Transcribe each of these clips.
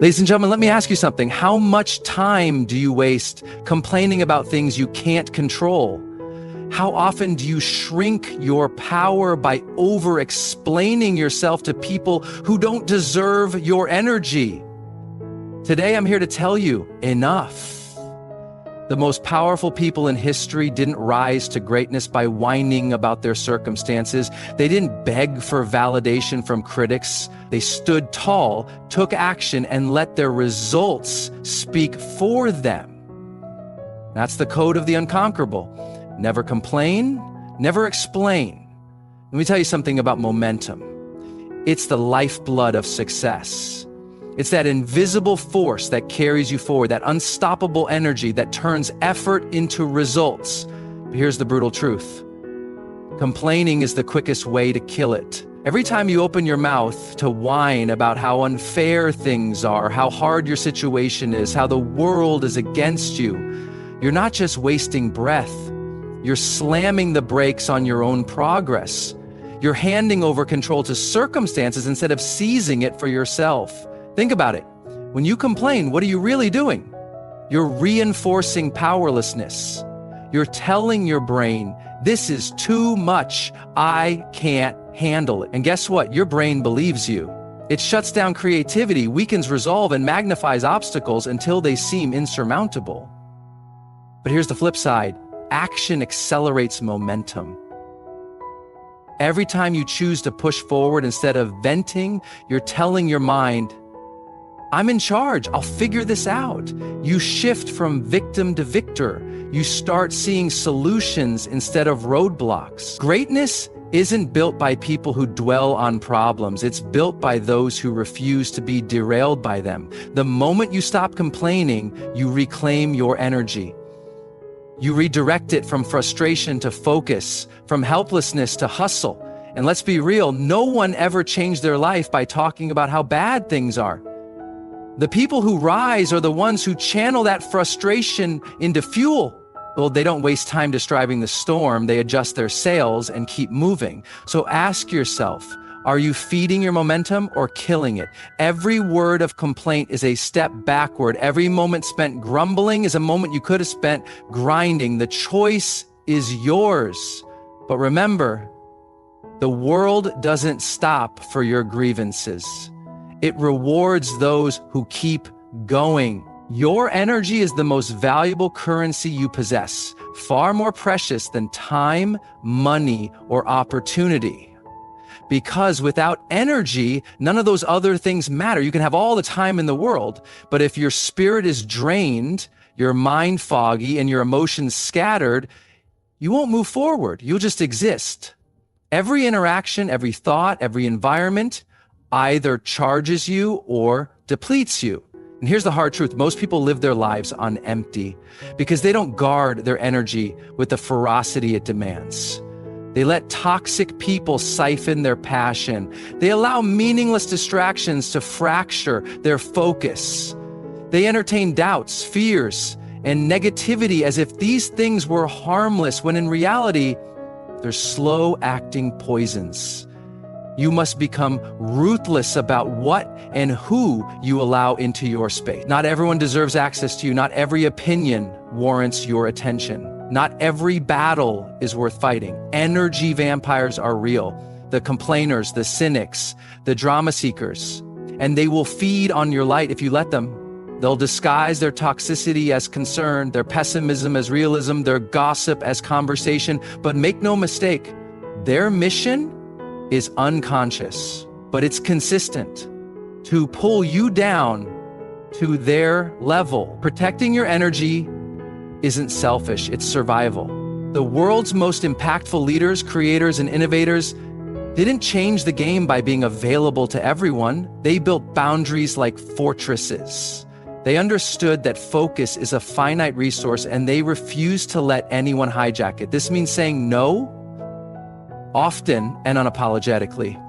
Ladies and gentlemen, let me ask you something. How much time do you waste complaining about things you can't control? How often do you shrink your power by over-explaining yourself to people who don't deserve your energy? Today, I'm here to tell you, enough. The most powerful people in history didn't rise to greatness by whining about their circumstances. They didn't beg for validation from critics. They stood tall, took action, and let their results speak for them. That's the code of the unconquerable. Never complain, never explain. Let me tell you something about momentum. It's the lifeblood of success. It's that invisible force that carries you forward, that unstoppable energy that turns effort into results. But here's the brutal truth. Complaining is the quickest way to kill it. Every time you open your mouth to whine about how unfair things are, how hard your situation is, how the world is against you, you're not just wasting breath. You're slamming the brakes on your own progress. You're handing over control to circumstances instead of seizing it for yourself. Think about it. When you complain, what are you really doing? You're reinforcing powerlessness. You're telling your brain, this is too much. I can't handle it. And guess what? Your brain believes you. It shuts down creativity, weakens resolve, and magnifies obstacles until they seem insurmountable. But here's the flip side. Action accelerates momentum. Every time you choose to push forward instead of venting, you're telling your mind, I'm in charge. I'll figure this out. You shift from victim to victor. You start seeing solutions instead of roadblocks. Greatness isn't built by people who dwell on problems. It's built by those who refuse to be derailed by them. The moment you stop complaining, you reclaim your energy. You redirect it from frustration to focus, from helplessness to hustle. And let's be real, no one ever changed their life by talking about how bad things are. The people who rise are the ones who channel that frustration into fuel. Well, they don't waste time describing the storm. They adjust their sails and keep moving. So ask yourself, are you feeding your momentum or killing it? Every word of complaint is a step backward. Every moment spent grumbling is a moment you could have spent grinding. The choice is yours. But remember, the world doesn't stop for your grievances. It rewards those who keep going. Your energy is the most valuable currency you possess, far more precious than time, money, or opportunity. Because without energy, none of those other things matter. You can have all the time in the world, but if your spirit is drained, your mind foggy, and your emotions scattered, you won't move forward. You'll just exist. Every interaction, every thought, every environment either charges you or depletes you. And here's the hard truth. Most people live their lives on empty because they don't guard their energy with the ferocity it demands. They let toxic people siphon their passion. They allow meaningless distractions to fracture their focus. They entertain doubts, fears, and negativity as if these things were harmless, when in reality, they're slow-acting poisons. You must become ruthless about what and who you allow into your space. Not everyone deserves access to you. Not every opinion warrants your attention. Not every battle is worth fighting. Energy vampires are real. The complainers, the cynics, the drama seekers. And they will feed on your light if you let them. They'll disguise their toxicity as concern, their pessimism as realism, their gossip as conversation. But make no mistake, their mission is unconscious, but it's consistent, to pull you down to their level. Protecting your energy isn't selfish, it's survival. The world's most impactful leaders, creators, and innovators didn't change the game by being available to everyone. They built boundaries like fortresses. They understood that focus is a finite resource, and they refused to let anyone hijack it. This means saying no, often and unapologetically.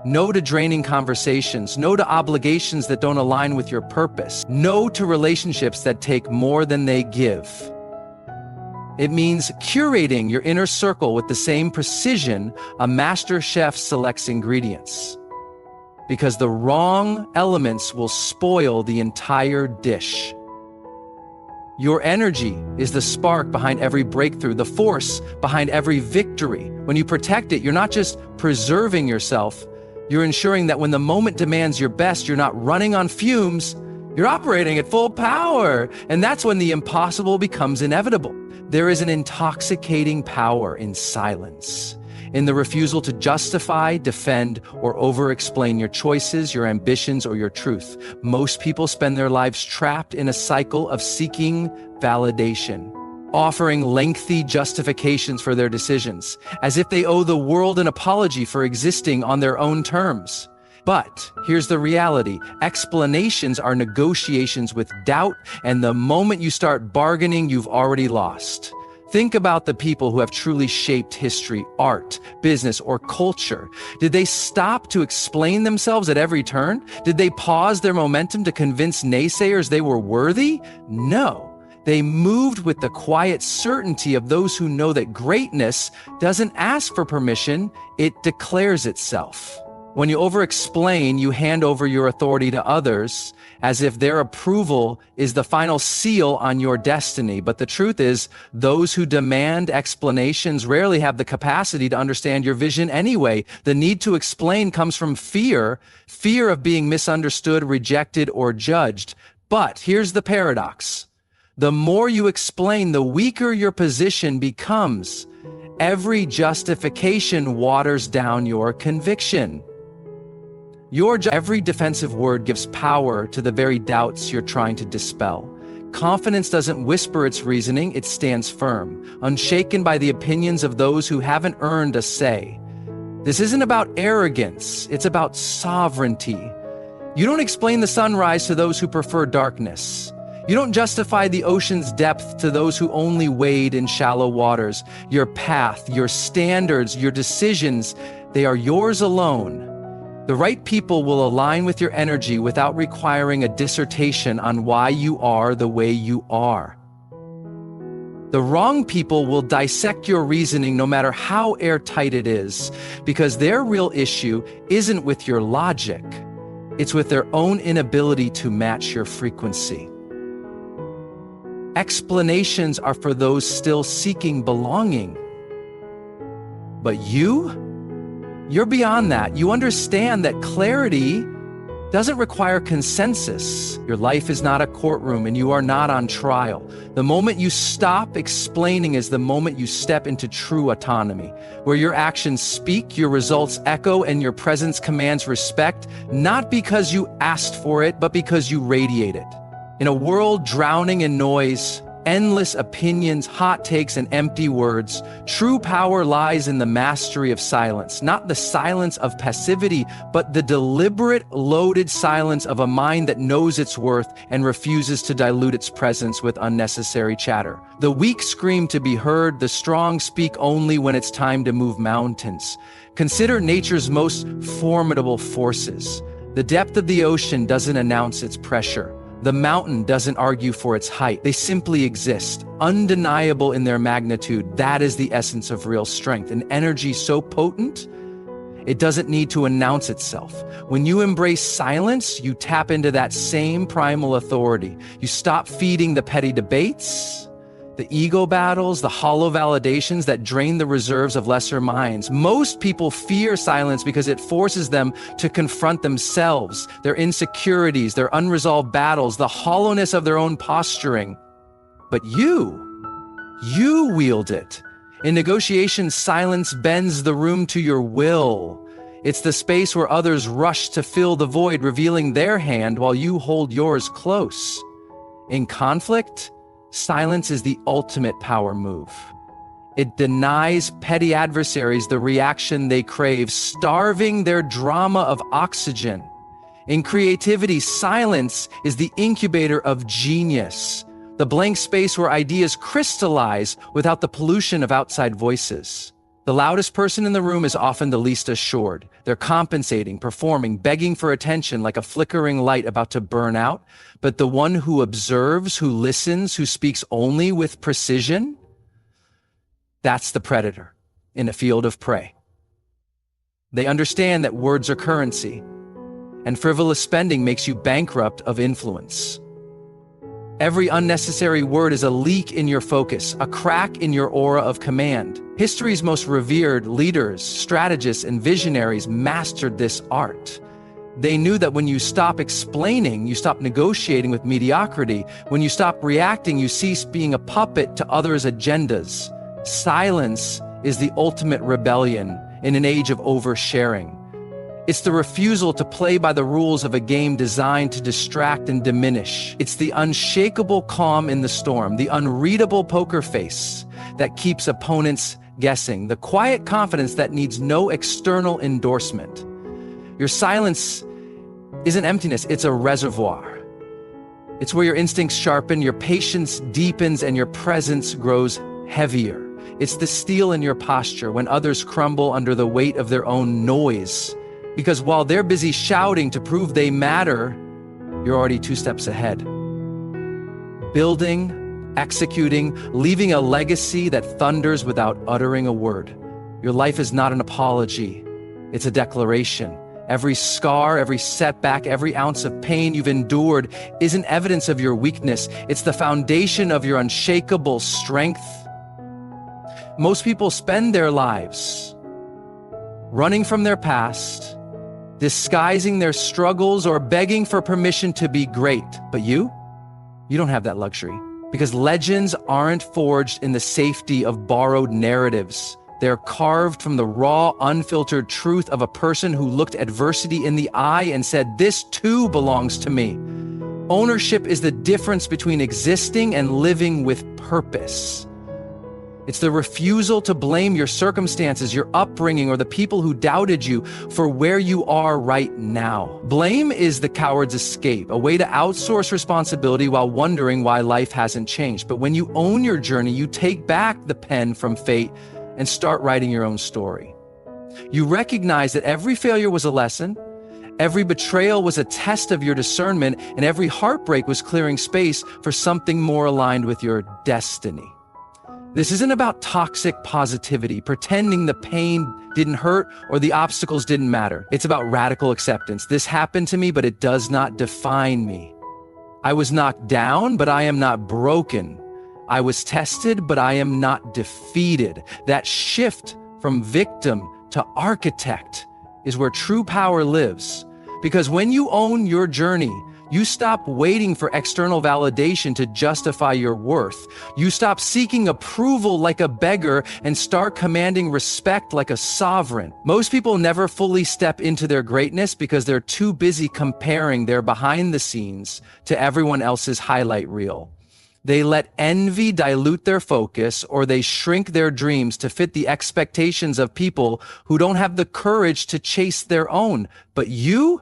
No to draining conversations. No to obligations that don't align with your purpose. No to relationships that take more than they give. It means curating your inner circle with the same precision a master chef selects ingredients. because the wrong elements will spoil the entire dish. Your energy is the spark behind every breakthrough, the force behind every victory. When you protect it, you're not just preserving yourself, you're ensuring that when the moment demands your best, you're not running on fumes, you're operating at full power. And that's when the impossible becomes inevitable. There is an intoxicating power in silence, in the refusal to justify, defend, or over-explain your choices, your ambitions, or your truth. Most people spend their lives trapped in a cycle of seeking validation, offering lengthy justifications for their decisions, as if they owe the world an apology for existing on their own terms. But here's the reality. Explanations are negotiations with doubt, and the moment you start bargaining, you've already lost. Think about the people who have truly shaped history, art, business, or culture. Did they stop to explain themselves at every turn? Did they pause their momentum to convince naysayers they were worthy? No. They moved with the quiet certainty of those who know that greatness doesn't ask for permission, it declares itself. When you over-explain, you hand over your authority to others as if their approval is the final seal on your destiny. But the truth is, those who demand explanations rarely have the capacity to understand your vision anyway. The need to explain comes from fear of being misunderstood, rejected, or judged. But here's the paradox. The more you explain, the weaker your position becomes. Every justification waters down your conviction. Every defensive word gives power to the very doubts you're trying to dispel. Confidence doesn't whisper its reasoning, it stands firm, unshaken by the opinions of those who haven't earned a say. This isn't about arrogance, it's about sovereignty. You don't explain the sunrise to those who prefer darkness. You don't justify the ocean's depth to those who only wade in shallow waters. Your path, your standards, your decisions, they are yours alone. The right people will align with your energy without requiring a dissertation on why you are the way you are. The wrong people will dissect your reasoning no matter how airtight it is, because their real issue isn't with your logic. It's with their own inability to match your frequency. Explanations are for those still seeking belonging. But you're beyond that. You understand that clarity doesn't require consensus. Your life is not a courtroom and you are not on trial. The moment you stop explaining is the moment you step into true autonomy, where your actions speak, your results echo, and your presence commands respect, not because you asked for it, but because you radiate it. In a world drowning in noise, endless opinions, hot takes, and empty words, true power lies in the mastery of silence, not the silence of passivity, but the deliberate, loaded silence of a mind that knows its worth and refuses to dilute its presence with unnecessary chatter. The weak scream to be heard, the strong speak only when it's time to move mountains. Consider nature's most formidable forces. The depth of the ocean doesn't announce its pressure. The mountain doesn't argue for its height. They simply exist, undeniable in their magnitude. That is the essence of real strength, an energy so potent, it doesn't need to announce itself. When you embrace silence, you tap into that same primal authority. You stop feeding the petty debates, the ego battles, the hollow validations that drain the reserves of lesser minds. Most people fear silence because it forces them to confront themselves, their insecurities, their unresolved battles, the hollowness of their own posturing. But you wield it. In negotiations, silence bends the room to your will. It's the space where others rush to fill the void, revealing their hand while you hold yours close. In conflict, silence is the ultimate power move. It denies petty adversaries the reaction they crave, starving their drama of oxygen. In creativity, silence is the incubator of genius, the blank space where ideas crystallize without the pollution of outside voices. The loudest person in the room is often the least assured. They're compensating, performing, begging for attention like a flickering light about to burn out. But the one who observes, who listens, who speaks only with precision, that's the predator in a field of prey. They understand that words are currency. and frivolous spending makes you bankrupt of influence. Every unnecessary word is a leak in your focus, a crack in your aura of command. History's most revered leaders, strategists, and visionaries mastered this art. They knew that when you stop explaining, you stop negotiating with mediocrity. When you stop reacting, you cease being a puppet to others' agendas. Silence is the ultimate rebellion in an age of oversharing. It's the refusal to play by the rules of a game designed to distract and diminish. It's the unshakable calm in the storm, the unreadable poker face that keeps opponents guessing, the quiet confidence that needs no external endorsement. Your silence isn't emptiness, it's a reservoir. It's where your instincts sharpen, your patience deepens, and your presence grows heavier. It's the steel in your posture when others crumble under the weight of their own noise. Because while they're busy shouting to prove they matter, you're already 2 steps ahead. Building, executing, leaving a legacy that thunders without uttering a word. Your life is not an apology, it's a declaration. Every scar, every setback, every ounce of pain you've endured isn't evidence of your weakness, it's the foundation of your unshakable strength. Most people spend their lives running from their past, disguising their struggles, or begging for permission to be great. But you don't have that luxury, because legends aren't forged in the safety of borrowed narratives. They're carved from the raw, unfiltered truth of a person who looked adversity in the eye and said, "This too belongs to me." Ownership is the difference between existing and living with purpose. It's the refusal to blame your circumstances, your upbringing, or the people who doubted you for where you are right now. Blame is the coward's escape, a way to outsource responsibility while wondering why life hasn't changed. But when you own your journey, you take back the pen from fate and start writing your own story. You recognize that every failure was a lesson, every betrayal was a test of your discernment, and every heartbreak was clearing space for something more aligned with your destiny. This isn't about toxic positivity, pretending the pain didn't hurt or the obstacles didn't matter. It's about radical acceptance. This happened to me, but it does not define me. I was knocked down, but I am not broken. I was tested, but I am not defeated. That shift from victim to architect is where true power lives. Because when you own your journey, you stop waiting for external validation to justify your worth. You stop seeking approval like a beggar and start commanding respect like a sovereign. Most people never fully step into their greatness because they're too busy comparing their behind the scenes to everyone else's highlight reel. They let envy dilute their focus, or they shrink their dreams to fit the expectations of people who don't have the courage to chase their own. But you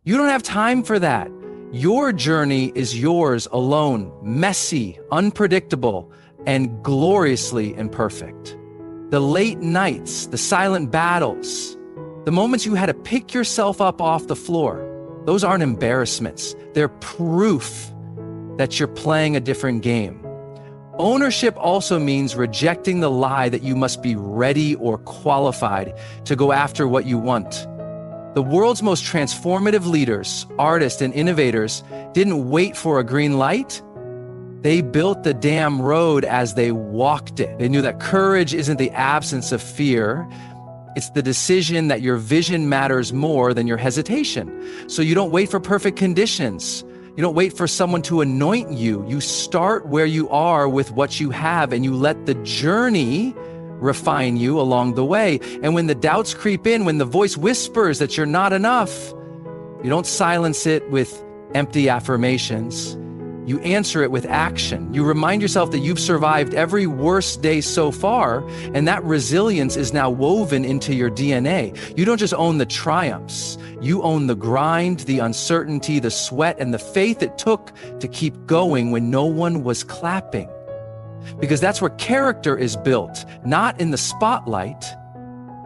don't have time for that. Your journey is yours alone, messy, unpredictable, and gloriously imperfect. The late nights, the silent battles, the moments you had to pick yourself up off the floor, those aren't embarrassments. They're proof that you're playing a different game. Ownership also means rejecting the lie that you must be ready or qualified to go after what you want. The world's most transformative leaders, artists, and innovators didn't wait for a green light. They built the damn road as they walked it. They knew that courage isn't the absence of fear. It's the decision that your vision matters more than your hesitation. So you don't wait for perfect conditions. You don't wait for someone to anoint you. You start where you are with what you have, and you let the journey refine you along the way. And when the doubts creep in, when the voice whispers that you're not enough, you don't silence it with empty affirmations. You answer it with action. You remind yourself that you've survived every worst day so far, and that resilience is now woven into your DNA. You don't just own the triumphs. You own the grind, the uncertainty, the sweat, and the faith it took to keep going when no one was clapping. Because that's where character is built, not in the spotlight,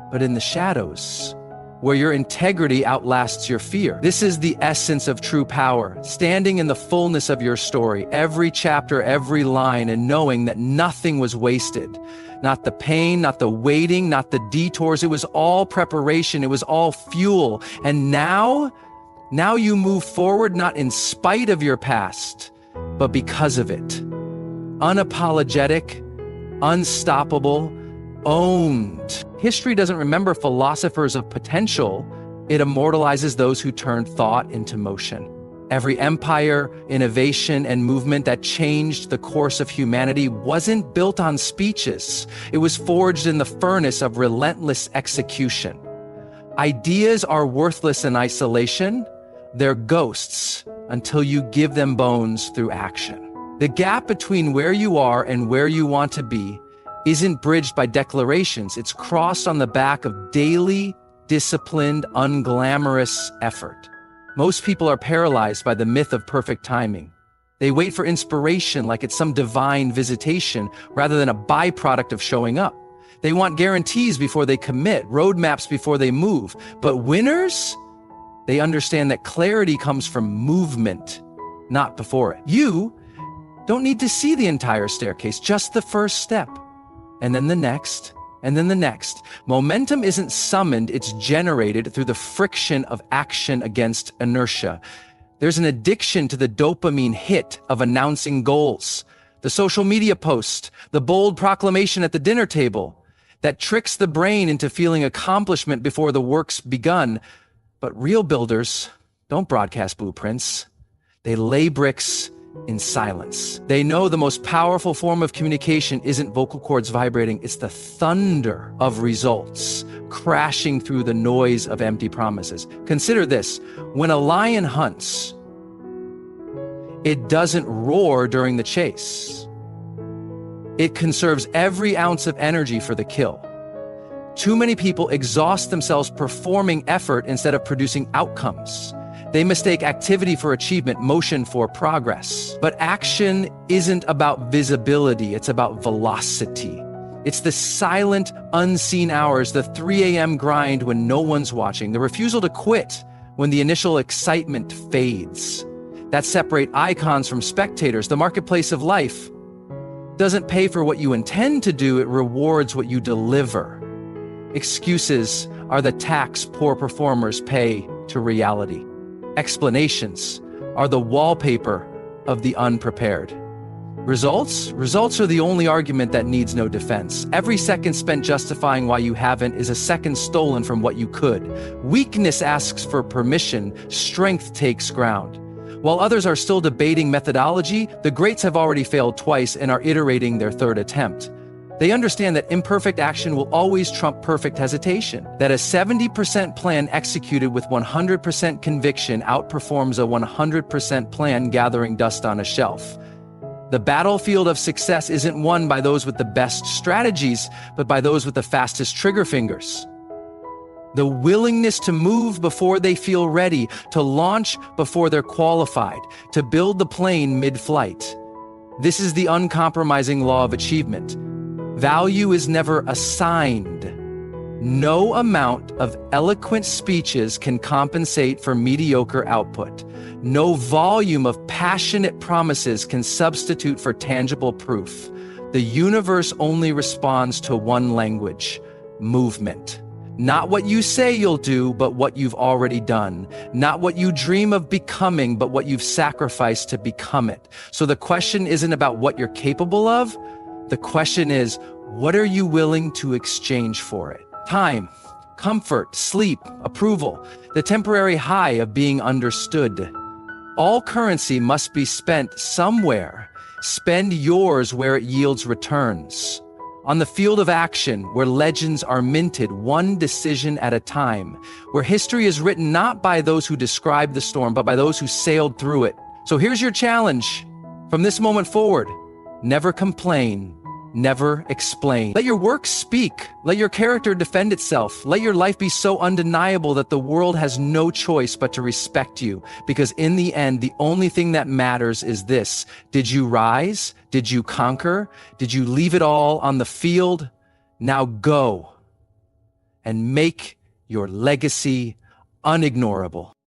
but in the shadows, where your integrity outlasts your fear. This is the essence of true power, standing in the fullness of your story, every chapter, every line, and knowing that nothing was wasted. Not the pain, not the waiting, not the detours. It was all preparation. It was all fuel. And now Now you move forward not in spite of your past, but because of it. Unapologetic, unstoppable, owned. History doesn't remember philosophers of potential, it immortalizes those who turned thought into motion. Every empire, innovation, and movement that changed the course of humanity wasn't built on speeches. It was forged in the furnace of relentless execution. Ideas are worthless in isolation. They're ghosts until you give them bones through action. The gap between where you are and where you want to be isn't bridged by declarations. It's crossed on the back of daily, disciplined, unglamorous effort. Most people are paralyzed by the myth of perfect timing. They wait for inspiration like it's some divine visitation rather than a byproduct of showing up. They want guarantees before they commit, roadmaps before they move. But winners, they understand that clarity comes from movement, not before it. You don't need to see the entire staircase, just the first step, and then the next, and then the next. Momentum isn't summoned, it's generated through the friction of action against inertia. There's an addiction to the dopamine hit of announcing goals. The social media post, the bold proclamation at the dinner table, that tricks the brain into feeling accomplishment before the work's begun. But real builders don't broadcast blueprints. They lay bricks in silence. They know the most powerful form of communication isn't vocal cords vibrating, it's the thunder of results crashing through the noise of empty promises. Consider this: when a lion hunts, it doesn't roar during the chase. It conserves every ounce of energy for the kill. Too many people exhaust themselves performing effort instead of producing outcomes. They mistake activity for achievement, motion for progress. But action isn't about visibility, it's about velocity. It's the silent, unseen hours, the 3 a.m. grind when no one's watching, the refusal to quit when the initial excitement fades. That separate icons from spectators. The marketplace of life doesn't pay for what you intend to do, it rewards what you deliver. Excuses are the tax poor performers pay to reality. Explanations are the wallpaper of the unprepared. Results are the only argument that needs no defense. Every second spent justifying why you haven't is a second stolen from what you could. Weakness asks for permission, strength takes ground. While others are still debating methodology, the greats have already failed twice and are iterating their third attempt. They understand that imperfect action will always trump perfect hesitation, that a 70% plan executed with 100% conviction outperforms a 100% plan gathering dust on a shelf. The battlefield of success isn't won by those with the best strategies, but by those with the fastest trigger fingers. The willingness to move before they feel ready, to launch before they're qualified, to build the plane mid-flight. This is the uncompromising law of achievement. Value is never assigned. No amount of eloquent speeches can compensate for mediocre output. No volume of passionate promises can substitute for tangible proof. The universe only responds to one language: movement. Not what you say you'll do, but what you've already done. Not what you dream of becoming, but what you've sacrificed to become it. So the question isn't about what you're capable of. The question is, what are you willing to exchange for it? Time, comfort, sleep, approval, the temporary high of being understood. All currency must be spent somewhere. Spend yours where it yields returns. On the field of action, where legends are minted one decision at a time, where history is written not by those who described the storm, but by those who sailed through it. So here's your challenge. From this moment forward, never complain, never explain. Let your work speak. Let your character defend itself. Let your life be so undeniable that the world has no choice but to respect you. Because in the end, the only thing that matters is this: did you rise? Did you conquer? Did you leave it all on the field? Now go and make your legacy unignorable.